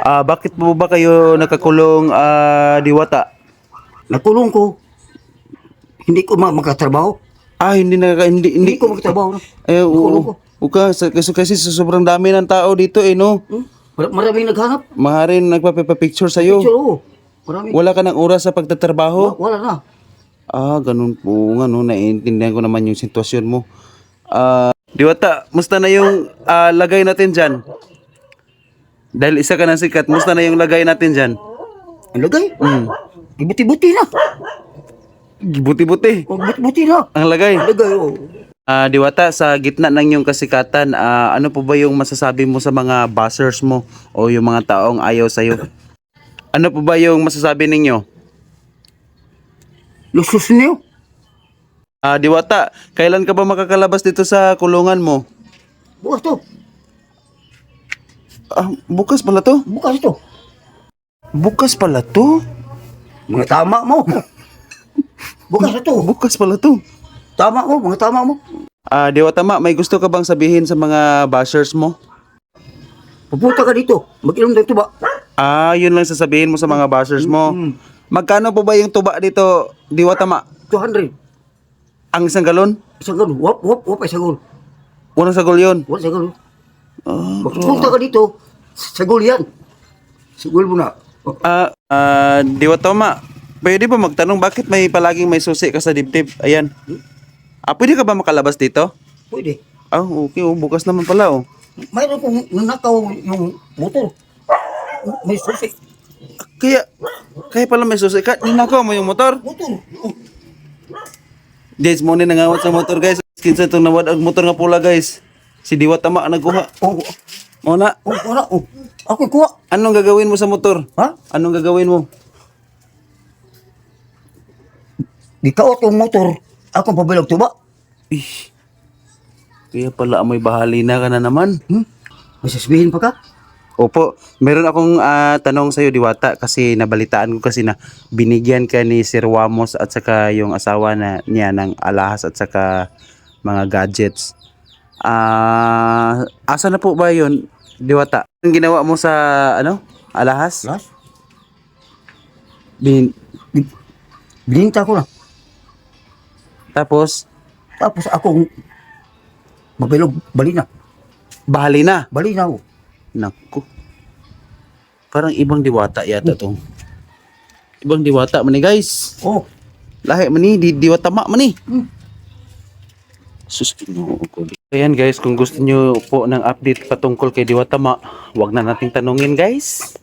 Bakit po ba kayo nakakulong, Diwata? Nakulong ko. Hindi ko makatrabaho. Hindi Hindi ko makatrabaho. Nakulong ko. Kasi sa sobrang dami ng tao dito no. Maraming naghanap. Maharin nagpapapicture sa'yo. Picture, oo. Marami. Wala ka ng oras sa pagtatrabaho? Wala na. Ganun po nga no, naiintindihan ko naman yung sitwasyon mo. Diwata, musta na yung lagay natin dyan? Dahil isa ka ng sikat, musta na yung lagay natin dyan? Ang lagay? Buti-buti na. Buti-buti. Buti na. Ang lagay. Ang lagay, oo. Diwata, sa gitna ng iyong kasikatan, ano po ba yung masasabi mo sa mga buzzers mo o yung mga taong ayaw sa'yo? Ano po ba yung masasabi ninyo? Lusus niyo. Diwata, kailan ka ba makakalabas dito sa kulungan mo? Bukas to. Bukas pala to? Bukas to. Bukas pala to? Mga tama mo. Bukas na to. Bukas pala to. Tama mo, mga tama mo. Diwata ma, may gusto ka bang sabihin sa mga bashers mo? Pupunta ka dito. Mag-inom ng tuba. Yun lang sasabihin mo sa mga bashers mo. Magkano po ba yung tuba dito, Diwata ma? 200. Ang isang galon? Isang galon. Wap, isang galon. Unang sagol yun? Wap, isang galon. Magpunta ka dito. Sagol yan. Sagol mo na. Diwata ma, pwede ba magtanong bakit palaging may susi ka sa dibdib? Ayan. Pwede ka ba makalabas dito? Pwede. Okay. Bukas naman pala Mayroon kong nanakaw yung motor. May susi. Kaya pala may susi ka. Ninakaw mo yung motor? Motor. Guys, mo nangawat sa motor guys. Kinsa itong nawad ang motor nga pula guys. Si Diwata ma nagkuha. Muna. Wala. Ako kuha. Anong gagawin mo sa motor? Ha? Anong gagawin mo? Gikaot yung motor. Akong pabilog tuba. Kaya pala amoy bahalina ka na naman. May sasabihin pa ka? Opo, meron akong tanong sa'yo, Diwata, kasi nabalitaan ko kasi na binigyan ka ni Sir Wamos at saka yung asawa niya ng alahas at saka mga gadgets. Asa na po ba yun, Diwata? Anong ginawa mo sa, alahas? Las? Bininta ko na. Tapos, akong mabilog. Balina. bahalina. Balina ako. Naku. Parang ibang Diwata yata to. Ibang Diwata man ni guys. Lahi man ni, Diwata ma man ni. Sus, Ginoo ko. Ayan guys, kung gusto nyo po ng update patungkol kay Diwata ma, wag na nating tanungin guys.